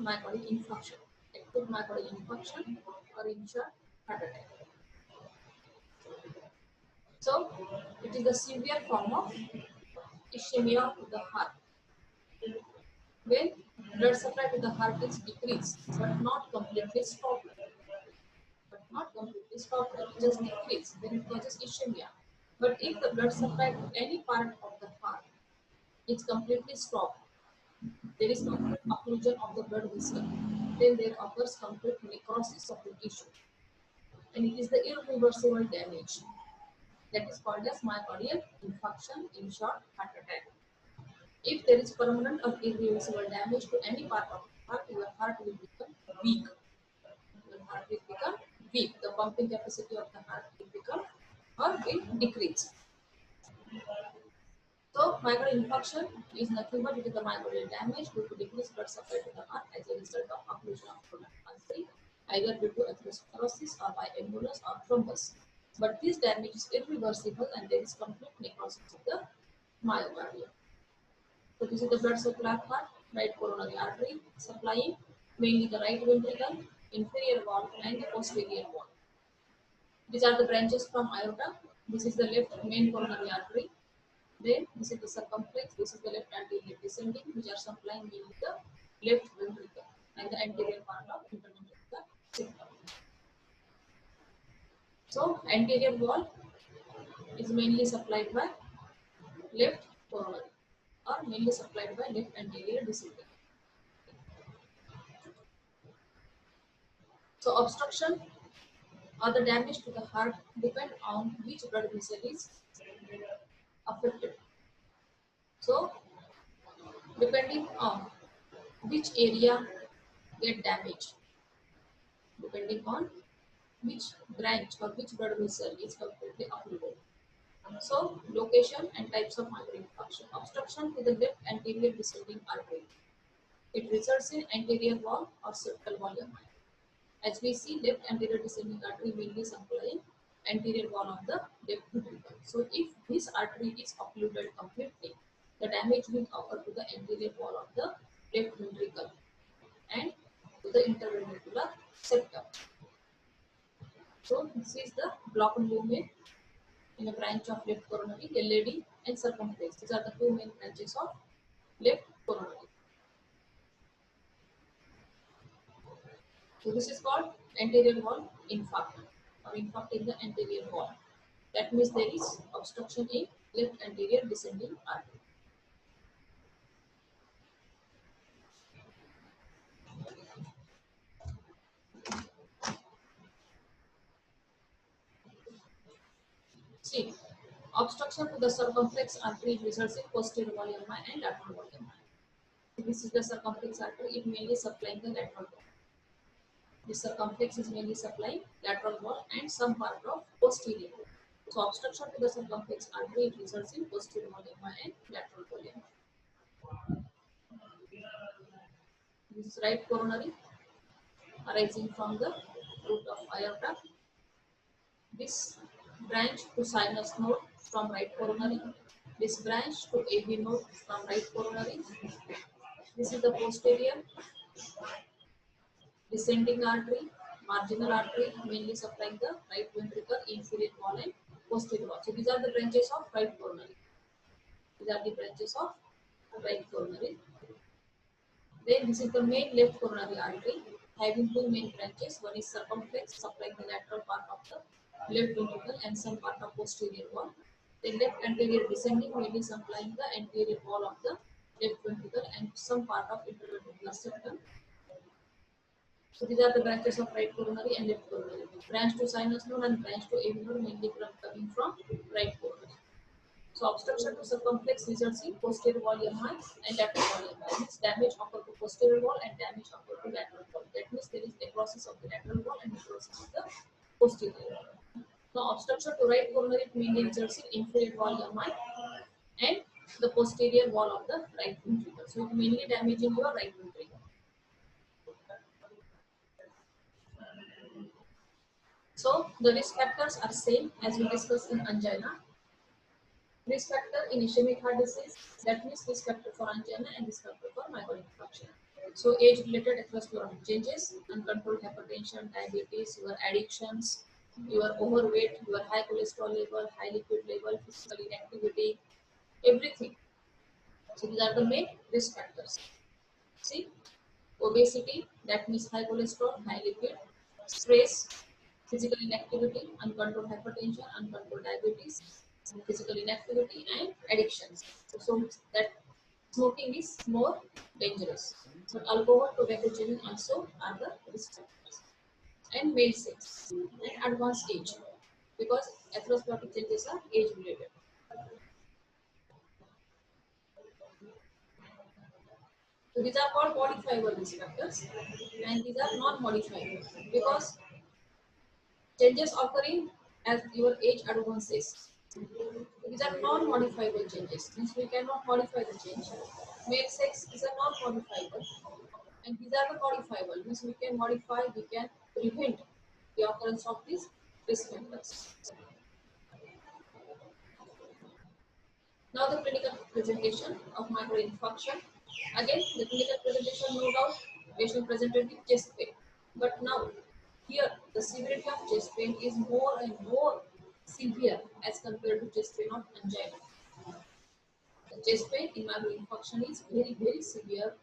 myocardial infarction, acute myocardial infarction, or in short, heart attack. So, it is the severe form of ischemia to the heart. When blood supply to the heart is decreased, but not completely stopped, just decreased, then it causes ischemia. But if the blood supply to any part of the heart is completely stopped, there is complete occlusion of the blood vessel, then there occurs complete necrosis of the tissue, and it is the irreversible damage that is called as myocardial infarction, in short, heart attack. If there is permanent or irreversible damage to any part of the heart, your heart will become weak. Your heart will become weak. The pumping capacity of the heart will become or will decrease. So, myocardial infarction is nothing but it is the myocardial damage due to decreased blood supply to the heart as a result of occlusion of coronary artery, either due to atherosclerosis or by embolus or thrombus. But this damage is irreversible and there is complete necrosis of the myocardium. So this is the blood supply of heart, right coronary artery, supplying mainly the right ventricle, inferior wall, and the posterior wall. These are the branches from aorta. This is the left main coronary artery. Then this is the circumflex. This is the left anterior descending, which are supplying mainly the left ventricle and the anterior part of interventricular septum. So anterior wall is mainly supplied by left coronary or mainly supplied by left anterior descending. So obstruction or the damage to the heart depend on which blood vessel is affected. So depending on which area get damaged, depending on which branch or which blood vessel is completely occluded. So location and types of myocardial infarction. Obstruction to the left anterior descending artery. It results in anterior wall or septal wall MI. As we see, left anterior descending artery mainly supplying anterior wall of the left ventricle. So if this artery is occluded completely, the damage will occur to the anterior wall of the left ventricle and to the interventricular septum. So this is the block movement in a branch of left coronary, LAD, and circumflex. These are the two main branches of left coronary. So this is called anterior wall infarct or infarct in the anterior wall. That means there is obstruction in left anterior descending artery. See, obstruction to the circumflex artery results in posterior wall MI and lateral wall MI. This is the circumflex artery. It mainly supplying the lateral wall. The circumflex is mainly supplying lateral wall and some part of posterior wall. So obstruction to the circumflex artery, it results in posterior wall MI and lateral wall MI. This is right coronary arising from the root of aorta. This branch to sinus node from right coronary. This branch to AV node from right coronary. This is the posterior descending artery, marginal artery, mainly supplying the right ventricle, inferior wall, and posterior wall. So these are the branches of right coronary. These are the branches of right coronary. Then this is the main left coronary artery, having two main branches. One is circumflex, supplying the lateral part of the left ventricle and some part of posterior wall. Then left anterior descending, mainly supplying the anterior wall of the left ventricle and some part of interventricular septum. So these are the branches of right coronary and left coronary. Branch to sinus node and branch to AV node mainly coming from right coronary. So obstruction to circumflex results in posterior wall MI and lateral wall MI. Means damage occur to posterior wall and damage occur to lateral wall. That means there is necrosis of the lateral wall and necrosis of the posterior wall. Now obstruction to right coronary mainly results in inferior wall MI and the posterior wall of the right ventricle. So it mainly damaging your right ventricle. So the risk factors are same as we discussed in angina. Risk factor in ischemic heart disease, that means risk factor for angina and risk factor for myocardial infarction. So age-related atherosclerotic changes, uncontrolled hypertension, diabetes, your addictions, your overweight, your high cholesterol level, high lipid level, physical inactivity, everything. So these are the main risk factors. See, obesity, that means high cholesterol, high lipid, stress, physical inactivity, uncontrolled hypertension, uncontrolled diabetes, physical inactivity, and addictions. So that smoking is more dangerous. But alcohol, tobacco, chewing also are the risk factors. And male sex and advanced age, because atherosclerotic changes are age related. So these are called modifiable risk factors, and these are non-modifiable because changes occurring as your age advances. These are non-modifiable changes, means we cannot modify the change. Male sex is a non-modifiable, and these are the modifiable, means we can modify, we can prevent the occurrence of these risk factors. Now the clinical presentation of myocardial infarction. Again, the clinical presentation, no doubt, patient presented with chest pain. But now, here, the severity of chest pain is more and more severe as compared to chest pain of angina. The chest pain in myocardial infarction is very, very severe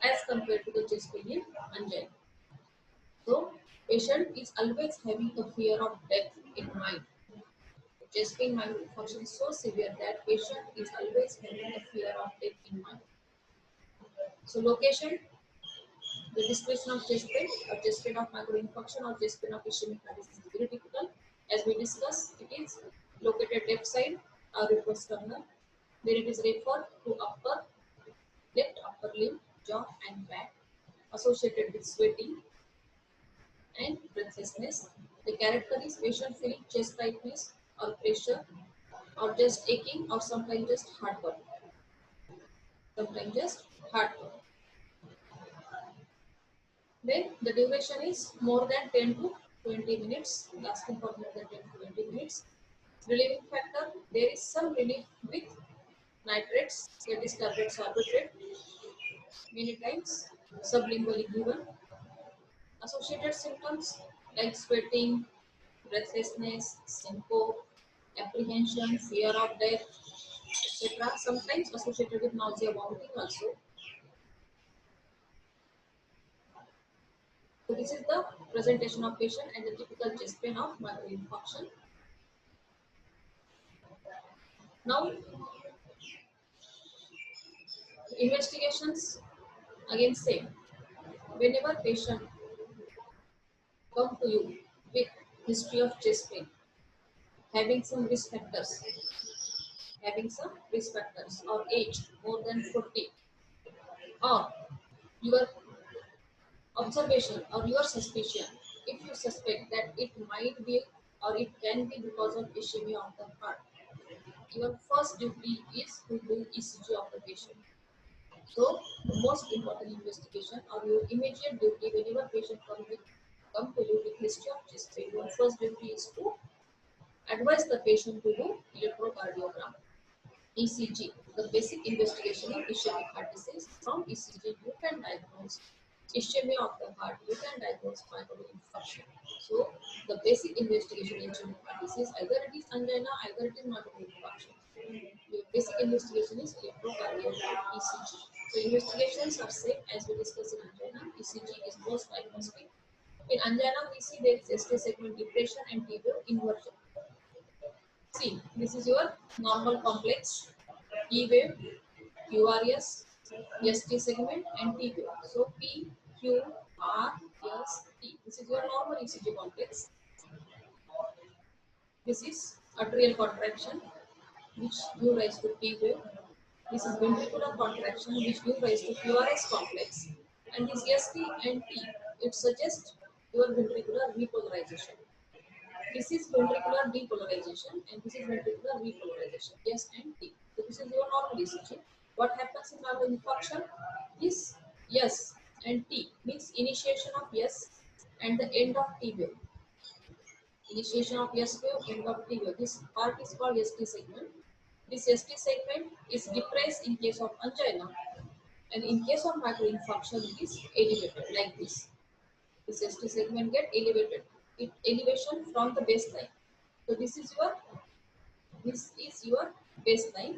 as compared to the chest pain in angina. So, patient is always having a fear of death in mind. Chest pain myocardial infarction is so severe that patient is always having a fear of death in mind. So location, the description of chest pain or chest pain of myocardial infarction or chest pain of ischemic crisis is very typical. As we discussed, it is located left side or retrosternal, where it is referred to left upper limb, jaw and back, associated with sweating and breathlessness. The character is patient feeling chest tightness or pressure or just aching or sometimes just heartburn. Sometimes just heartburn. Then the duration is more than 10 to 20 minutes, lasting for more than 10 to 20 minutes. Relieving factor, there is some relief with nitrates, that is tablets arbitrate many times, sublingually given. Associated symptoms like sweating, breathlessness, syncope, apprehension, fear of death, etc. Sometimes associated with nausea, vomiting also. So this is the presentation of patient and the typical chest pain of myocardial infarction. Now, investigations, again same. Whenever patient come to you with history of chest pain, having some risk factors, or age more than 40, or your observation or your suspicion, if you suspect that it might be or it can be because of ischemia of the heart, your first duty is to do ECG of the patient. So the most important investigation or your immediate duty whenever patient come to you with history of chest pain, your first duty is to advise the patient to do electrocardiogram, ECG, the basic investigation in ischemic heart disease. From ECG, you can diagnose ischemia of the heart, you can diagnose myocardial infarction. So, the basic investigation in ischemic heart disease, either it is angina, either it is myocardial infarction. Your basic investigation is electrocardiogram, ECG. So, investigations are same as we discussed in angina. ECG is most diagnostic. In angina, we see there is ST segment depression and tibial inversion. See, this is your normal complex E wave, QRS, ST segment, and T wave. So P, Q, R, S, T. This is your normal ECG complex. This is atrial contraction, which give rise to P wave. This is ventricular contraction, which give rise to QRS complex. And this ST and T, it suggests your ventricular repolarization. This is ventricular depolarization and this is ventricular repolarization. Yes and T. So this is your normal ECG. What happens in myocardial infarction is S and T, means initiation of S and the end of T wave. Initiation of S wave, end of T wave. This part is called ST segment. This ST segment is depressed in case of angina And in case of microinfarction, it is elevated like this. The ST segment get elevated. It elevation from the baseline. So this is your baseline.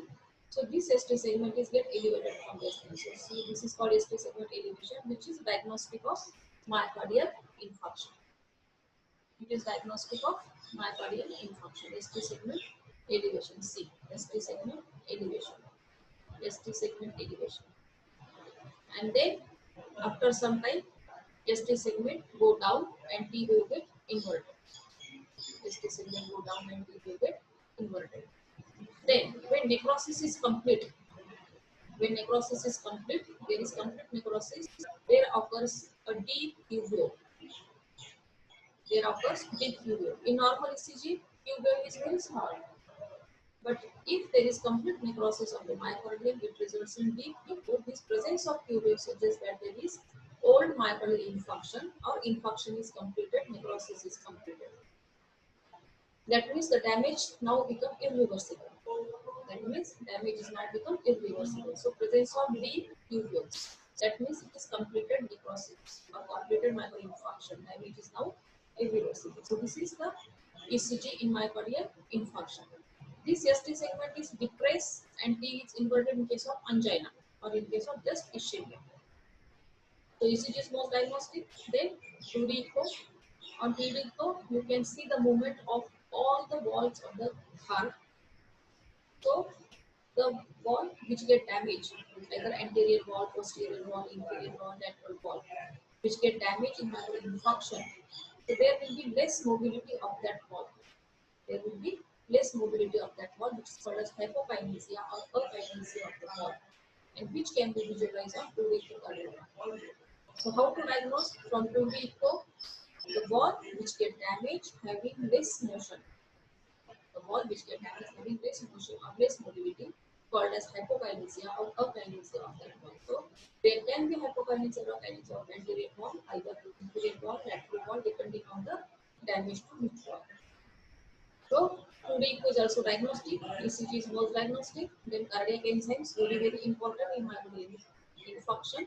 So this ST segment is get elevated from baseline. So see, this is called ST segment elevation, which is diagnostic of myocardial infarction. It is diagnostic of myocardial infarction. ST segment elevation. C. ST segment elevation. ST segment elevation. And then after some time, ST segment go down and T will get inverted. ST segment go down and T will get inverted. Then when necrosis is complete, there is complete necrosis. There occurs a deep tubule. There occurs deep tubule. In normal ECG, tubule is very small. But if there is complete necrosis of the myocardium, it results in deep tubule. This presence of tubule suggests that there is old myocardial infarction or infarction is completed, necrosis is completed. That means the damage now become irreversible. That means damage is now become irreversible. So presence of deep tubules. That means it is completed necrosis or completed myocardial infarction. Damage is now irreversible. So this is the ECG in myocardial infarction. This ST segment is depressed and T is inverted in case of angina or in case of just ischemia. So ECG is most diagnostic. Then 2D echo. On 2D echo, you can see the movement of all the walls of the heart. So the wall which get damaged, either anterior wall, posterior wall, inferior wall, lateral wall, which get damaged in myocardial infarction. So there will be less mobility of that wall. There will be less mobility of that wall, which is called as hypokinesia or akinesia of the wall, and which can be visualized on 2D echocardiogram. So how to diagnose from 2D echo? The wall which get damaged having less motion. The wall which get damaged having less motion or less mobility, called as hypokinesia or akinesia of that wall. So there can be hypokinesia or akinesia of anterior wall, either inferior wall, lateral wall, depending on the damage to which wall. So 2D echo is also diagnostic. ECG is most diagnostic. Then cardiac enzymes very important in myocardial infarction.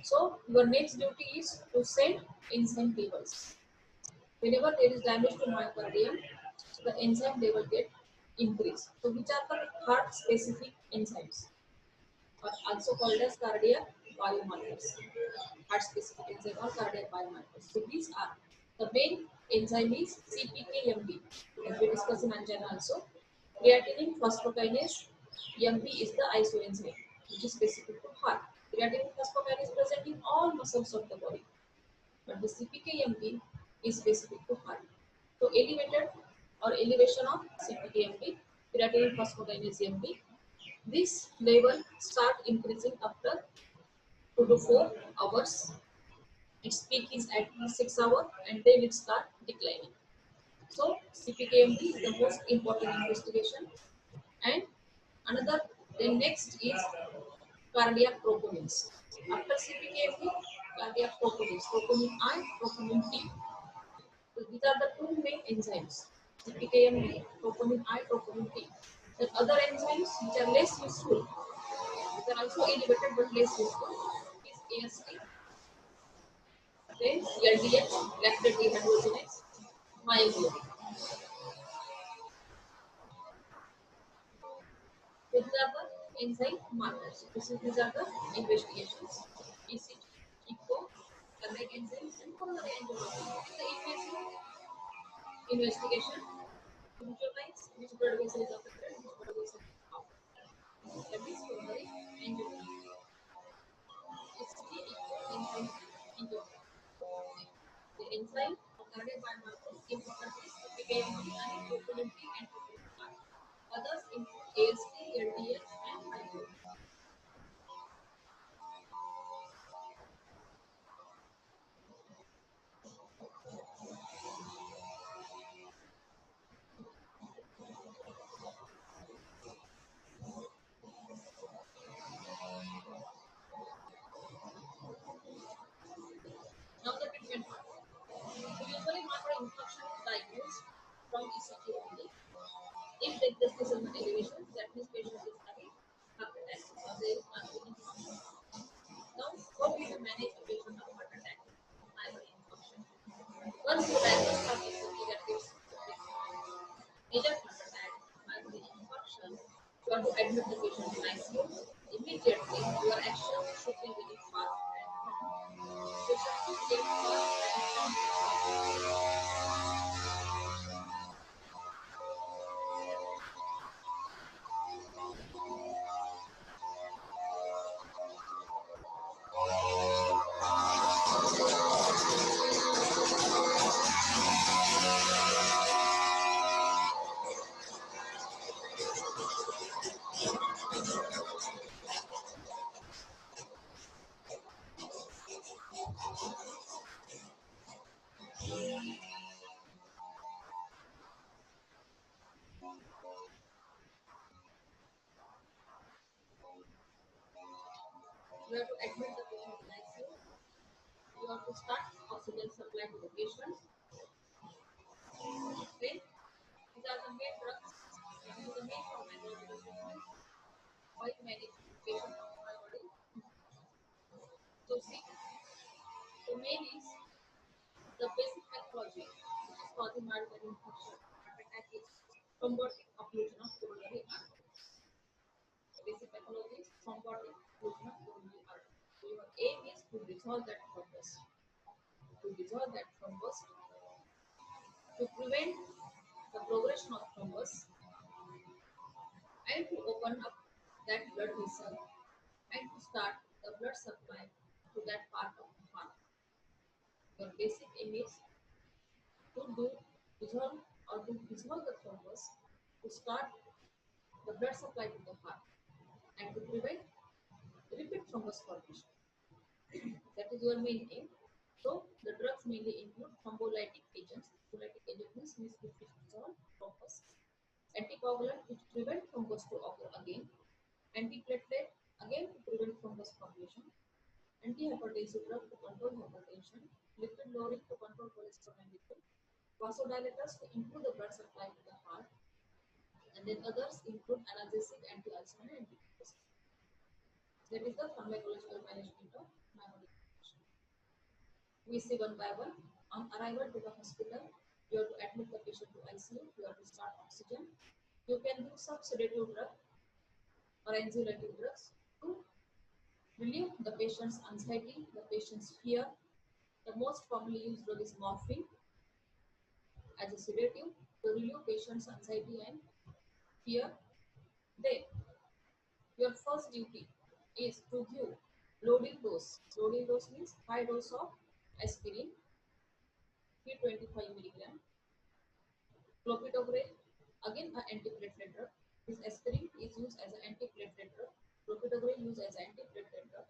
So your next duty is to send enzyme tables. Whenever there is damage to myocardium, the enzyme level get increased. So which are the heart specific enzymes, or also called as cardiac biomarkers? Heart specific enzyme or cardiac biomarkers. So these are the main enzyme is CPKMB, as we discussed in angina also. Creatinine phosphokinase MB is the isoenzyme, which is specific to heart. Creatinine phosphokinase is present in all muscles of the body, but the CPKMB is specific to heart. So elevated or elevation of CPKMB, creatinine phosphokinase MB, this level start increasing after 2 to 4 hours. Its peak is at 6 hours and then it start declining. So CPKMB is the most important investigation. And another, then next is cardiac troponins. After CPKMB, cardiac troponins, troponin I, troponin T. So these are the two main enzymes, CPKMB, troponin I, troponin T. The other enzymes which are less useful, which are also elevated but less useful, is AST, then LDH, lactate dehydrogenase, myoglobin. These are the enzyme markers. These are the investigations. ECG, echo, cardiac enzymes, and pulmonary angiography. It is the invasive investigation to visualize which blood vessel is affected, which blood vessel is not. That is pulmonary angiography. ECG, echo, enzyme angiography. The enzyme or cardiac biomarkers important is PKMB and troponin T and troponin I. Others include AST, LDH, and myoglobin. Now the treatment part. So usually myocardial infarction is diagnosed from ECG only. If there is elevation, that means patient is having heart attack. You have to admit the patient in ICU. You have to start oxygen supply to the patient. Then these are the main drugs. This is the main pharmacological treatment. How you manage patient of my body. So see, the main is the basic pathology, which is causing myocardial infarction. Heart attack is thrombotic occlusion of coronary artery. The basic pathology is thrombotic occlusion of coronary artery. So your aim is to resolve that thrombus. To resolve that thrombus, to prevent the progression of thrombus, and to open up that blood vessel and to start the blood supply to that part of the heart. Your basic aim is to do dissolve or to dissolve the thrombus, to start the blood supply to the heart and to prevent repeat thrombus formation. That is your main aim. So the drugs mainly include thrombolytic agents. Thrombolytic agent means which dissolve thrombus, anticoagulant which prevent thrombus to occur again, antiplatelet again to prevent thrombus formation, antihypertensive drug to control hypertension, lipid lowering to control cholesterol and lipid, vasodilators to improve the blood supply to the heart, and then others include analgesic, anti-ulcer, and antidepressant. That is the pharmacological management of myocardial infarction. We see one by one. On arrival to the hospital, you have to admit the patient to ICU, you have to start oxygen. You can use some sedative drug or anxiolytic drugs to relieve the patient's anxiety, the patient's fear. The most commonly used drug is morphine as a sedative to relieve patient's anxiety and fear. Then, your first duty is to give loading dose. Loading dose means high dose of aspirin, 325 milligram. Clopidogrel, again an antiplatelet drug. This aspirin is used as an antiplatelet drug. Clopidogrel used as an antiplatelet drug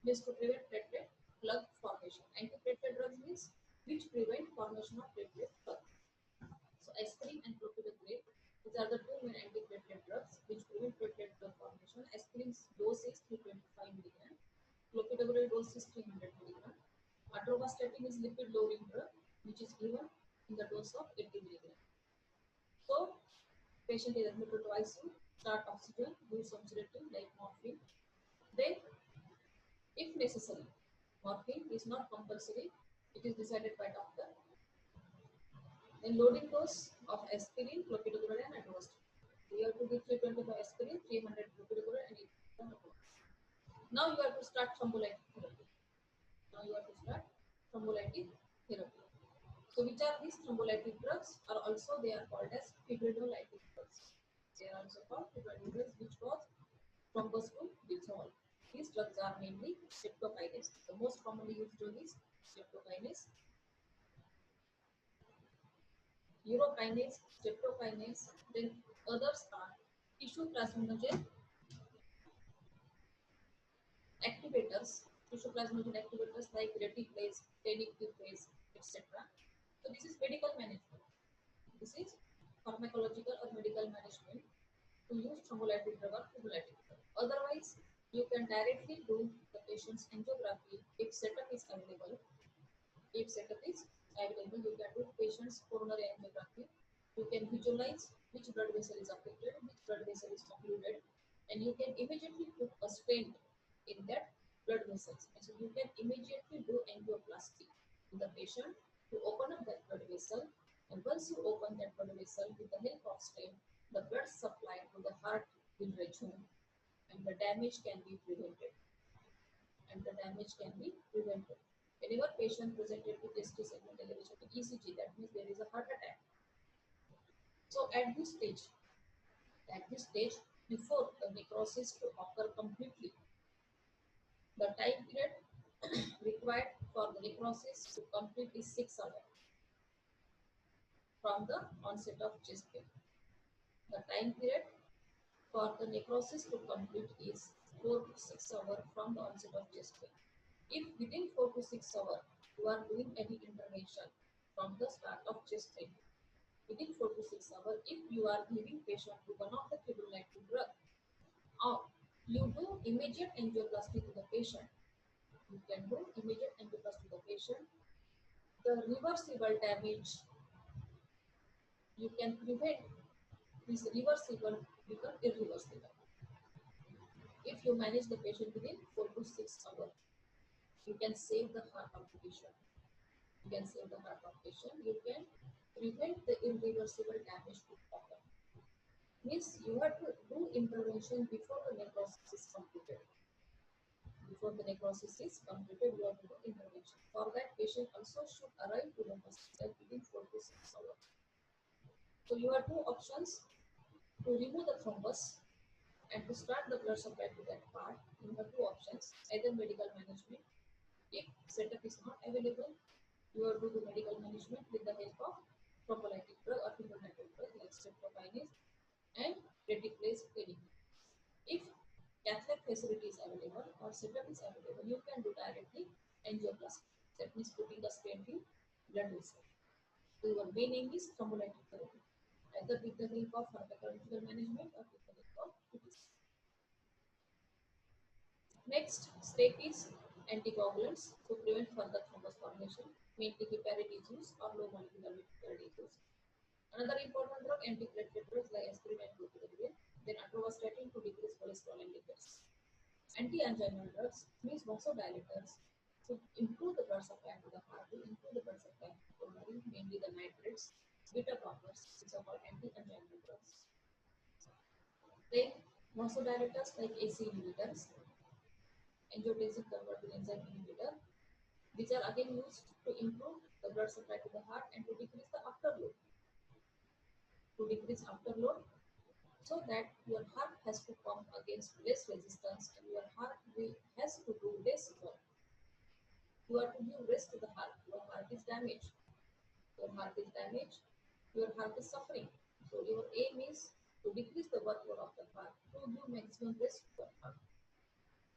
means to prevent platelet plug formation. Antiplatelet drugs means which prevent formation of platelet plug. So aspirin and clopidogrel, these are the two main antiplatelet drugs which prevent platelet plug formation. Aspirin's dose is 325 milligram. Clopidogrel dose is 300 milligram. Atorvastatin is lipid lowering drug which is given in the dose of 80 milligram. So patient is admitted to ICU, start oxygen, do some sedative like morphine. Then, if necessary, morphine is not compulsory, it is decided by doctor. Then loading dose of aspirin, clopidogrel and atorvastatin. You have to give 325 aspirin, 300 clopidogrel and 80 atorvastatin. Now you have to start thrombolytic therapy. Now you have to start thrombolytic therapy. So which are these thrombolytic drugs? Are also they are called as fibrinolytic drugs. They are also called fibrinolytic drugs which cause thrombus to dissolve. These drugs are mainly streptokinase. The most commonly used drug is streptokinase, urokinase, streptokinase. Then others are tissue plasminogen activators, tissue plasminogen activators like reticlase, tenecteplase, etc. So this is medical management. This is pharmacological or medical management to use thrombolytic drug or fibrinolytic drug. Otherwise, you can directly do the patient's angiography if setup is available. If setup is available, you can do patient's coronary angiography. You can visualize which blood vessel is affected, which blood vessel is occluded, and you can immediately put a stent in that blood vessels. And so you can immediately do angioplasty to the patient to open up that blood vessel. And once you open that blood vessel with the help of stent, the blood supply to the heart will resume and the damage can be prevented. Whenever patient presented with ST segment elevation in ECG, that means there is a heart attack. So at this stage, before the necrosis to occur completely, the time period required for the necrosis to complete is 6 hours from the onset of chest pain. The time period for the necrosis to complete is 4 to 6 hours from the onset of chest pain. If within 4 to 6 hours you are doing any intervention from the start of chest pain, within 4 to 6 hours, if you are giving patient to one of the fibrinolytic drug, or you do immediate angioplasty to the patient, you can do immediate angioplasty to the patient. The reversible damage you can prevent this reversible become irreversible. If you manage the patient within 4 to 6 hours, you can save the heart of the patient. You can save the heart of patient. You can prevent the irreversible damage to the organ. Means you have to do intervention before the necrosis is completed. Before the necrosis is completed, you have to do intervention. For that, patient also should arrive to the hospital within 4 to 6 hours. So you have two options: to remove the thrombus and to start the blood supply to that part. You have two options: either medical management. If setup is not available, you have to do medical management with the help of thrombolytic drug or fibrinolytic drug like streptokinase and reticulase cleaning. If cath lab facility is available or setup is available, you can do directly angioplasty. That means putting the stent in blood vessel. So your main aim is thrombolytic therapy, either with the help of pharmacological management or with the help of QTC. Next step is anticoagulants to prevent further thrombus formation, mainly heparin is used or low molecular weight heparin is used. Another important drug, antiplatelet drugs like aspirin and clopidogrel. Then atorvastatin to decrease cholesterol and lipids. Anti-anginal drugs means vasodilators to improve the blood supply to the heart, to improve the blood supply to the coronary, mainly the nitrates, beta blockers, which are called anti-anginal drugs. Then vasodilators like AC inhibitors, angiotensin converting enzyme inhibitor. These are again used to improve the blood supply to the heart and to decrease the afterload. To decrease afterload, so that your heart has to pump against less resistance and your heart has to do less work. You have to give rest to the heart. Your heart is damaged. Your heart is damaged. Your heart is suffering. So your aim is to decrease the workload of the heart to give maximum rest to the heart.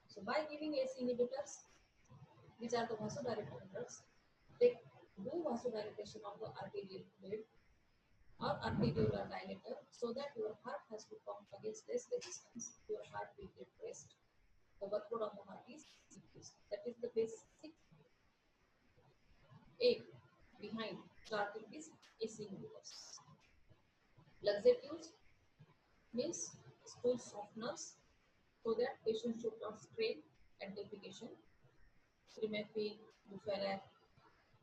So by giving AC inhibitors, these are the vasodilator drugs. They do vasodilatation of the arterial fluid or arteriolar dilator so that your heart has to pump against less resistance. Your heart will get rest. The workload of the heart is decreased. That is the basic aim behind starting these AC inhibitors. Laxatives means stool softeners so that patient should not strain at defecation. Trimethoprim, bufarac,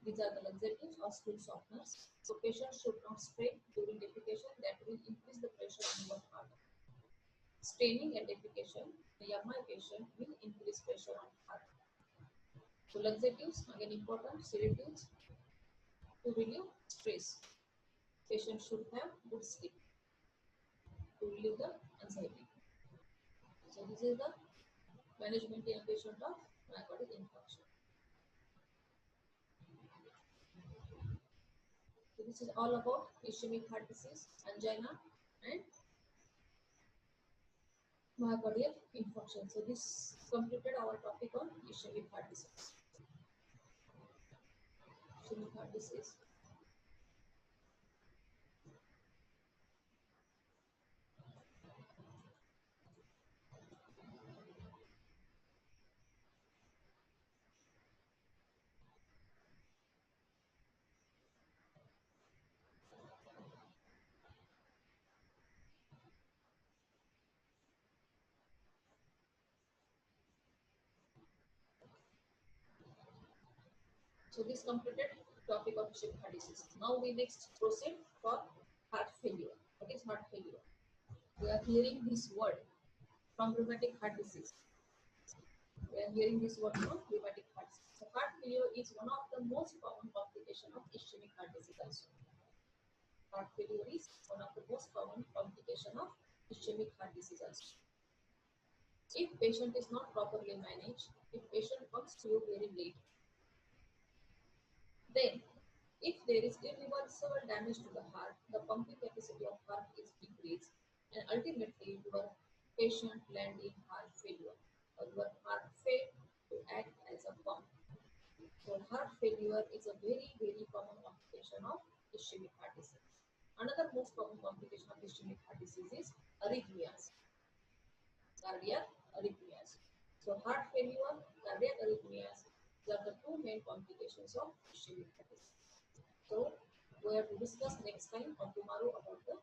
these are the laxatives or stool softeners. So patients should not strain during defecation, that will increase the pressure on your heart. Straining and defecation, the MI patient will increase pressure on heart. So laxatives, again important, sedatives to relieve stress. Patient should have good sleep to relieve the anxiety. So this is the management in a patient of myocardial infarction. So this is all about ischemic heart disease, angina, and myocardial infarction. So this completed our topic on ischemic heart disease. Ischemic heart disease. So this completed topic of ischemic heart disease. Now we next proceed for heart failure. What is heart failure? We are hearing this word from rheumatic heart disease. We are hearing this word from rheumatic heart disease. So heart failure is one of the most common complications of ischemic heart disease also. Heart failure is one of the most common complications of ischemic heart disease also. If patient is not properly managed, if patient comes to you very late, then if there is irreversible damage to the heart, the pumping capacity of heart is decreased and ultimately your patient land in heart failure or your heart failed to act as as a pump. So heart failure is a very common complication of ischemic heart disease. Another most common complication of ischemic heart disease is arrhythmias, cardiac arrhythmias. So heart failure, cardiac arrhythmias, these are the two main complications of ischemic heart disease. So we have to discuss next time or tomorrow about the